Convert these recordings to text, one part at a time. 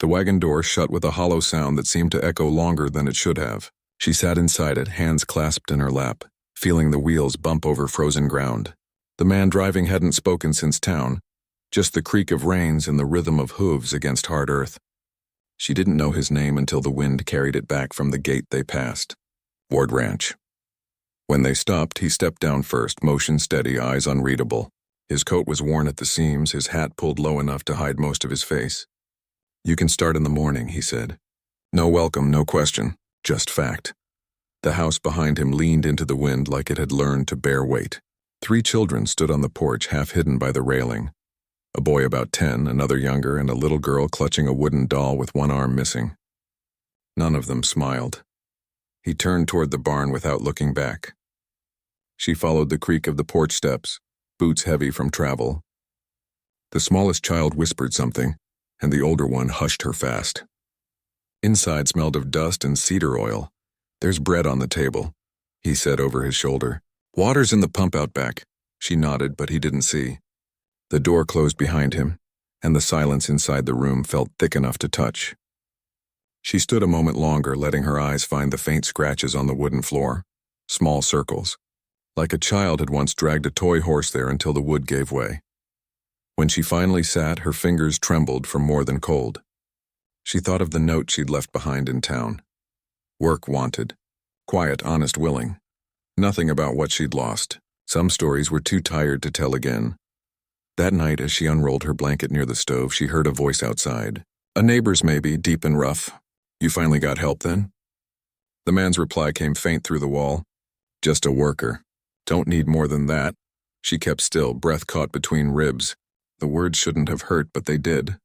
The wagon door shut with a hollow sound that seemed to echo longer than it should have. She sat inside it, hands clasped in her lap, feeling the wheels bump over frozen ground. The man driving hadn't spoken since town, just the creak of reins and the rhythm of hooves against hard earth. She didn't know his name until the wind carried it back from the gate they passed. Ward Ranch. When they stopped, he stepped down first, motion steady, eyes unreadable. His coat was worn at the seams, his hat pulled low enough to hide most of his face. "You can start in the morning," he said. No welcome, no question, just fact. The house behind him leaned into the wind like it had learned to bear weight. 3 children stood on the porch, half hidden by the railing. A boy about 10, another younger, and a little girl clutching a wooden doll with one arm missing. None of them smiled. He turned toward the barn without looking back. She followed the creak of the porch steps, boots heavy from travel. The smallest child whispered something, and the older one hushed her fast. Inside smelled of dust and cedar oil. "There's bread on the table," he said over his shoulder. "Water's in the pump out back." She nodded, but he didn't see. The door closed behind him, and the silence inside the room felt thick enough to touch. She stood a moment longer, letting her eyes find the faint scratches on the wooden floor, small circles, like a child had once dragged a toy horse there until the wood gave way. When she finally sat, her fingers trembled from more than cold. She thought of the note she'd left behind in town. Work wanted. Quiet, honest, willing. Nothing about what she'd lost. Some stories were too tired to tell again. That night, as she unrolled her blanket near the stove, she heard a voice outside. A neighbor's maybe, deep and rough. "You finally got help then?" The man's reply came faint through the wall. "Just a worker. Don't need more than that." She kept still, breath caught between ribs. The words shouldn't have hurt, but they did.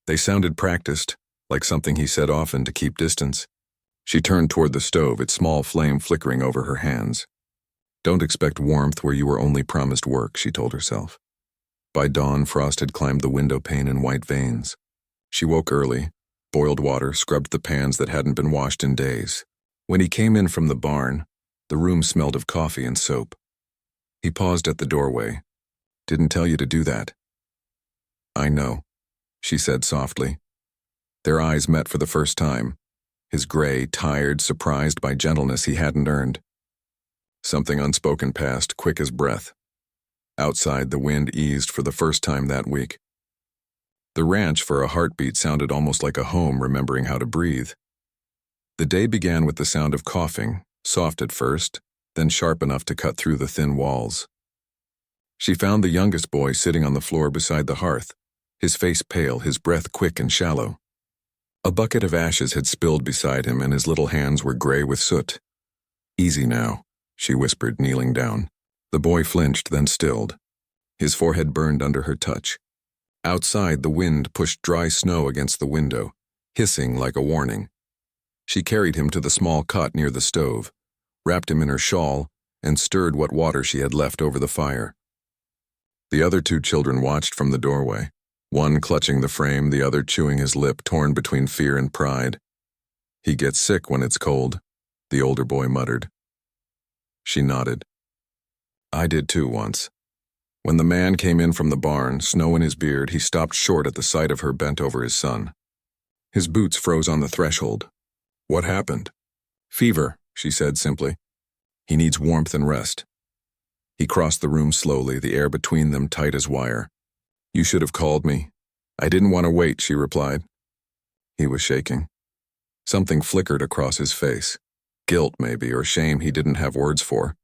They sounded practiced, like something he said often to keep distance. She turned toward the stove, its small flame flickering over her hands. "Don't expect warmth where you were only promised work," she told herself. By dawn, frost had climbed the window pane in white veins. She woke early, boiled water, scrubbed the pans that hadn't been washed in days. When he came in from the barn, the room smelled of coffee and soap. He paused at the doorway. "Didn't tell you to do that." "I know," she said softly. Their eyes met for the first time, his gray, tired, surprised by gentleness he hadn't earned. Something unspoken passed, quick as breath. Outside, the wind eased for the first time that week. The ranch, for a heartbeat, sounded almost like a home remembering how to breathe. The day began with the sound of coughing, soft at first, then sharp enough to cut through the thin walls. She found the youngest boy sitting on the floor beside the hearth, his face pale, his breath quick and shallow. A bucket of ashes had spilled beside him, and his little hands were gray with soot. "Easy now," she whispered, kneeling down. The boy flinched, then stilled. His forehead burned under her touch. Outside, the wind pushed dry snow against the window, hissing like a warning. She carried him to the small cot near the stove, wrapped him in her shawl, and stirred what water she had left over the fire. The other 2 children watched from the doorway, one clutching the frame, the other chewing his lip, torn between fear and pride. "He gets sick when it's cold," the older boy muttered. She nodded. "I did too once." When the man came in from the barn, snow in his beard, he stopped short at the sight of her bent over his son. His boots froze on the threshold. "What happened?" "Fever," she said simply. "He needs warmth and rest." He crossed the room slowly, the air between them tight as wire. "You should have called me." "I didn't want to wait," she replied. He was shaking. Something flickered across his face. Guilt, maybe, or shame he didn't have words for.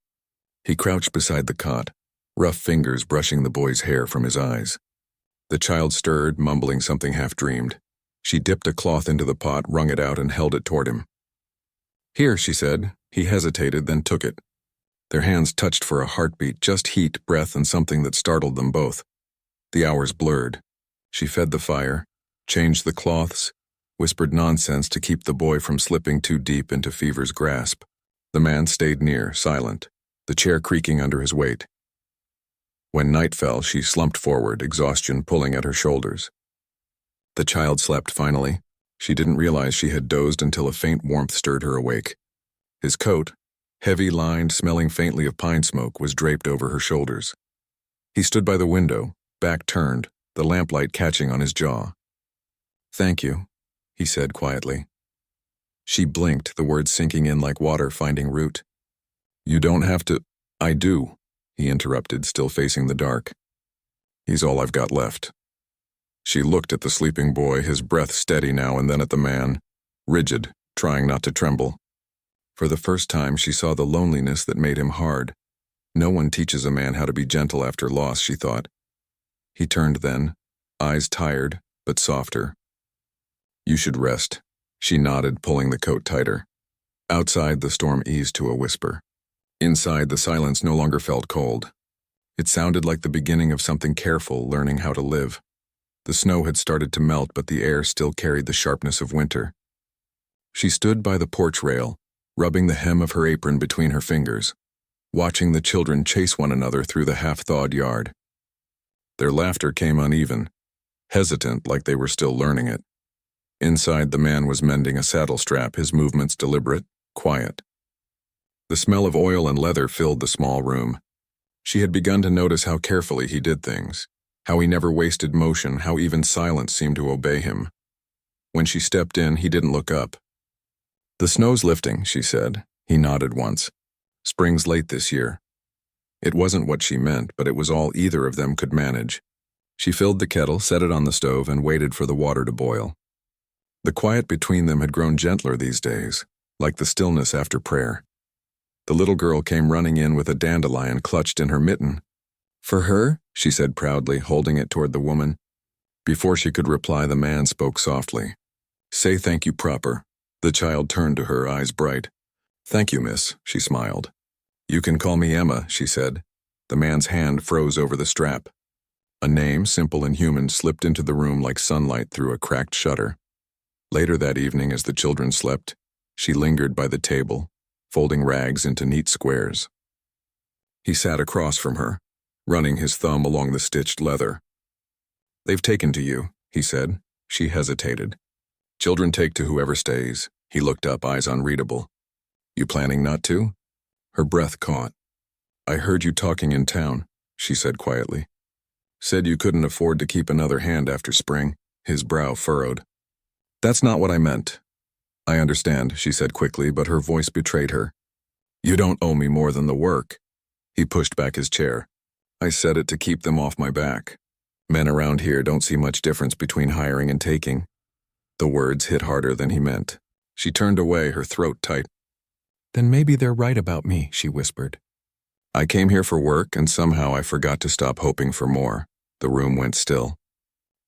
He crouched beside the cot, rough fingers brushing the boy's hair from his eyes. The child stirred, mumbling something half-dreamed. She dipped a cloth into the pot, wrung it out, and held it toward him. "Here," she said. He hesitated, then took it. Their hands touched for a heartbeat, just heat, breath, and something that startled them both. The hours blurred. She fed the fire, changed the cloths, whispered nonsense to keep the boy from slipping too deep into fever's grasp. The man stayed near, silent, the chair creaking under his weight. When night fell, she slumped forward, exhaustion pulling at her shoulders. The child slept finally. She didn't realize she had dozed until a faint warmth stirred her awake. His coat, heavy lined, smelling faintly of pine smoke, was draped over her shoulders. He stood by the window, back turned, the lamplight catching on his jaw. "Thank you," he said quietly. She blinked, the words sinking in like water finding root. You don't have to. I do, he interrupted, still facing the dark. He's all I've got left. She looked at the sleeping boy, his breath steady now and then at the man, rigid, trying not to tremble. For the first time, she saw the loneliness that made him hard. No one teaches a man how to be gentle after loss, she thought. He turned then, eyes tired, but softer. You should rest, she nodded, pulling the coat tighter. Outside, the storm eased to a whisper. Inside, the silence no longer felt cold. It sounded like the beginning of something careful, learning how to live. The snow had started to melt, but the air still carried the sharpness of winter. She stood by the porch rail, rubbing the hem of her apron between her fingers, watching the children chase one another through the half-thawed yard. Their laughter came uneven, hesitant like they were still learning it. Inside, the man was mending a saddle strap, his movements deliberate, quiet. The smell of oil and leather filled the small room. She had begun to notice how carefully he did things, how he never wasted motion, how even silence seemed to obey him. When she stepped in, he didn't look up. The snow's lifting, she said. He nodded once. Spring's late this year. It wasn't what she meant, but it was all either of them could manage. She filled the kettle, set it on the stove, and waited for the water to boil. The quiet between them had grown gentler these days, like the stillness after prayer. The little girl came running in with a dandelion clutched in her mitten. For her, she said proudly, holding it toward the woman. Before she could reply, the man spoke softly. Say thank you proper. The child turned to her, eyes bright. Thank you, miss, she smiled. You can call me Emma, she said. The man's hand froze over the strap. A name, simple and human, slipped into the room like sunlight through a cracked shutter. Later that evening, as the children slept, she lingered by the table, folding rags into neat squares. He sat across from her, running his thumb along the stitched leather. They've taken to you, he said. She hesitated. Children take to whoever stays. He looked up, eyes unreadable. You planning not to? Her breath caught. I heard you talking in town, she said quietly. Said you couldn't afford to keep another hand after spring. His brow furrowed. That's not what I meant. I understand, she said quickly, but her voice betrayed her. You don't owe me more than the work. He pushed back his chair. I said it to keep them off my back. Men around here don't see much difference between hiring and taking. The words hit harder than he meant. She turned away, her throat tight. Then maybe they're right about me, she whispered. I came here for work, and somehow I forgot to stop hoping for more. The room went still.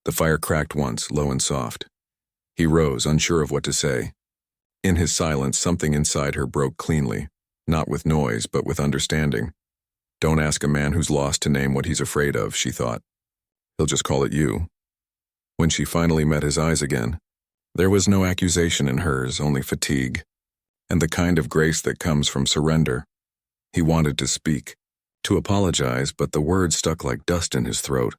The fire cracked once, low and soft. He rose, unsure of what to say. In his silence, something inside her broke cleanly, not with noise, but with understanding. Don't ask a man who's lost to name what he's afraid of, she thought. He'll just call it you. When she finally met his eyes again, there was no accusation in hers, only fatigue, and the kind of grace that comes from surrender. He wanted to speak, to apologize, but the words stuck like dust in his throat.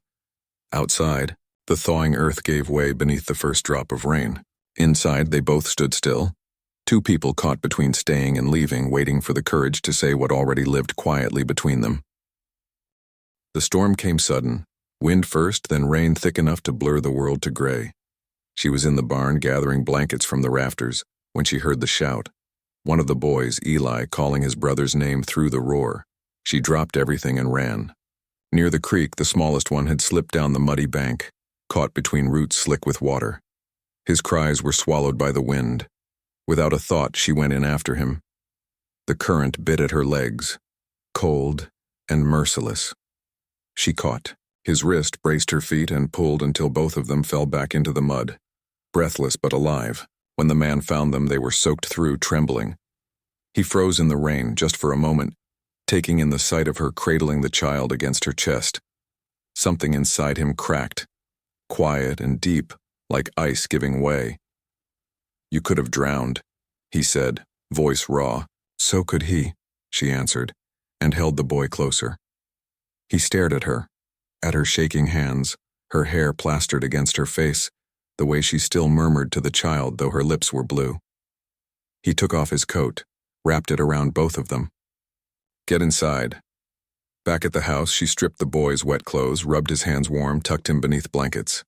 Outside, the thawing earth gave way beneath the first drop of rain. Inside, they both stood still. Two people caught between staying and leaving, waiting for the courage to say what already lived quietly between them. The storm came sudden, wind first, then rain thick enough to blur the world to gray. She was in the barn gathering blankets from the rafters when she heard the shout. One of the boys, Eli, calling his brother's name through the roar. She dropped everything and ran. Near the creek, the smallest one had slipped down the muddy bank, caught between roots slick with water. His cries were swallowed by the wind. Without a thought, she went in after him. The current bit at her legs, cold and merciless. She caught. His wrist braced her feet and pulled until both of them fell back into the mud. Breathless but alive, when the man found them, they were soaked through, trembling. He froze in the rain just for a moment, taking in the sight of her cradling the child against her chest. Something inside him cracked, quiet and deep, like ice giving way. You could have drowned, he said, voice raw. So could he, she answered, and held the boy closer. He stared at her shaking hands, her hair plastered against her face, the way she still murmured to the child though her lips were blue. He took off his coat, wrapped it around both of them. Get inside. Back at the house, she stripped the boy's wet clothes, rubbed his hands warm, tucked him beneath blankets.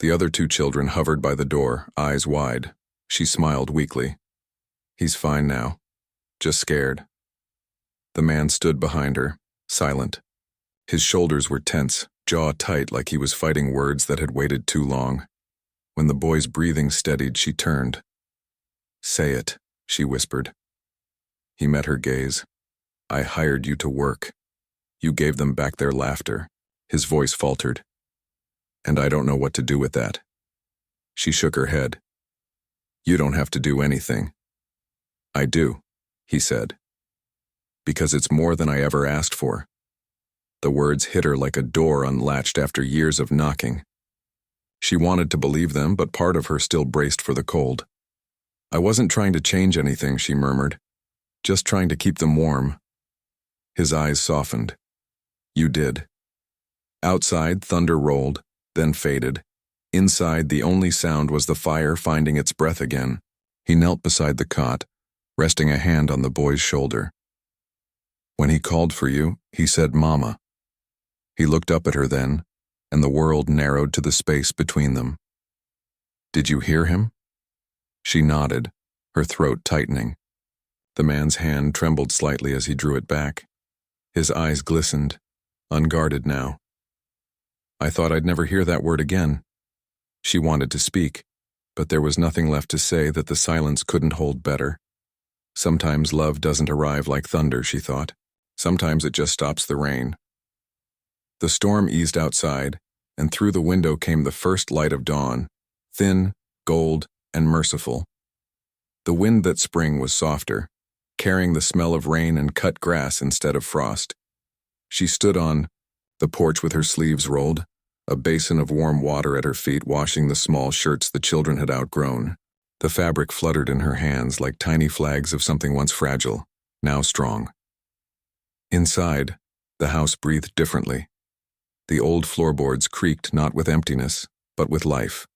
The other two children hovered by the door, eyes wide. She smiled weakly. He's fine now. Just scared. The man stood behind her, silent. His shoulders were tense, jaw tight like he was fighting words that had waited too long. When the boy's breathing steadied, she turned. "Say it," she whispered. He met her gaze. "I hired you to work. You gave them back their laughter." His voice faltered. "And I don't know what to do with that." She shook her head. "You don't have to do anything." "I do," he said. "Because it's more than I ever asked for." The words hit her like a door unlatched after years of knocking. She wanted to believe them, but part of her still braced for the cold. "I wasn't trying to change anything," she murmured. "Just trying to keep them warm." His eyes softened. "You did." Outside, thunder rolled, then faded. Inside, the only sound was the fire finding its breath again. He knelt beside the cot, resting a hand on the boy's shoulder. "When he called for you, he said, 'Mama.'" He looked up at her then, and the world narrowed to the space between them. "Did you hear him?" She nodded, her throat tightening. The man's hand trembled slightly as he drew it back. His eyes glistened, unguarded now. "I thought I'd never hear that word again." She wanted to speak, but there was nothing left to say that the silence couldn't hold better. Sometimes love doesn't arrive like thunder, she thought. Sometimes it just stops the rain. The storm eased outside, and through the window came the first light of dawn, thin, gold, and merciful. The wind that spring was softer, carrying the smell of rain and cut grass instead of frost. She stood on the porch with her sleeves rolled, a basin of warm water at her feet washing the small shirts the children had outgrown. The fabric fluttered in her hands like tiny flags of something once fragile, now strong. Inside, the house breathed differently. The old floorboards creaked not with emptiness, but with life.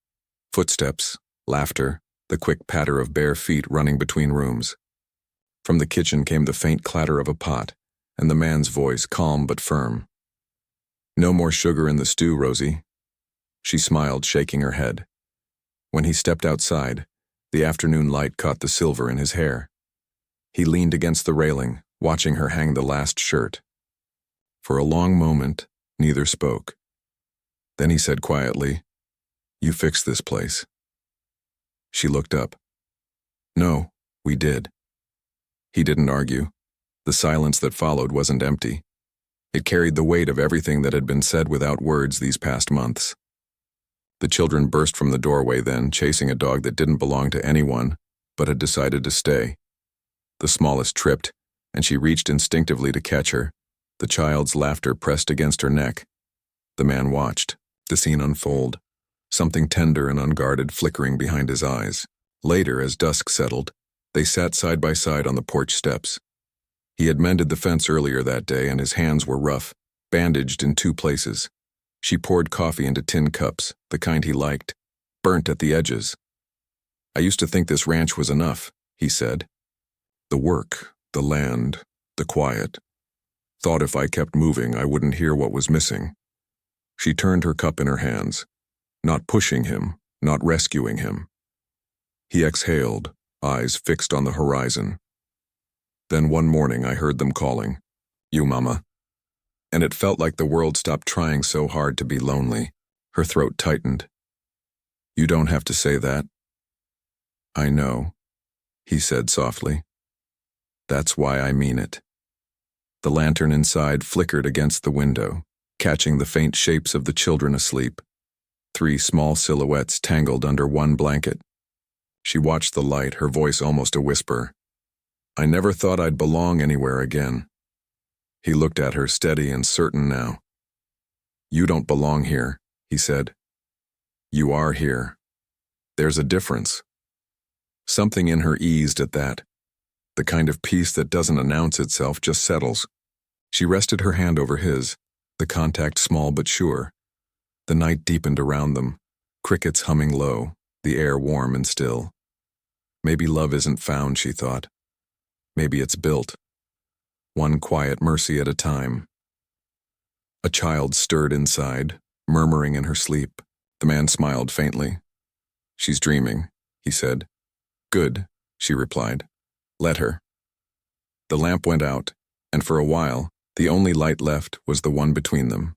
Footsteps, laughter, the quick patter of bare feet running between rooms. From the kitchen came the faint clatter of a pot, and the man's voice, calm but firm. "No more sugar in the stew, Rosie." She smiled, shaking her head. When he stepped outside, the afternoon light caught the silver in his hair. He leaned against the railing, watching her hang the last shirt. For a long moment, neither spoke. Then he said quietly, "You fixed this place." She looked up. "No, we did." He didn't argue. The silence that followed wasn't empty. It carried the weight of everything that had been said without words these past months. The children burst from the doorway then, chasing a dog that didn't belong to anyone, but had decided to stay. The smallest tripped, and she reached instinctively to catch her. The child's laughter pressed against her neck. The man watched, the scene unfold, something tender and unguarded flickering behind his eyes. Later, as dusk settled, they sat side by side on the porch steps. He had mended the fence earlier that day, and his hands were rough, bandaged in 2 places. She poured coffee into tin cups, the kind he liked, burnt at the edges. "I used to think this ranch was enough," he said. "The work, the land, the quiet. Thought if I kept moving, I wouldn't hear what was missing." She turned her cup in her hands, not pushing him, not rescuing him. He exhaled, eyes fixed on the horizon. "Then one morning I heard them calling, 'You, Mama.' And it felt like the world stopped trying so hard to be lonely." Her throat tightened. "You don't have to say that." "I know," he said softly. "That's why I mean it." The lantern inside flickered against the window, catching the faint shapes of the children asleep. 3 small silhouettes tangled under one blanket. She watched the light, her voice almost a whisper. "I never thought I'd belong anywhere again." He looked at her, steady and certain now. "You don't belong here," he said. "You are here. There's a difference." Something in her eased at that. The kind of peace that doesn't announce itself, just settles. She rested her hand over his, the contact small but sure. The night deepened around them, crickets humming low, the air warm and still. Maybe love isn't found, she thought. Maybe it's built. One quiet mercy at a time. A child stirred inside, murmuring in her sleep. The man smiled faintly. She's dreaming, he said. Good, she replied. Let her. The lamp went out, and for a while, the only light left was the one between them.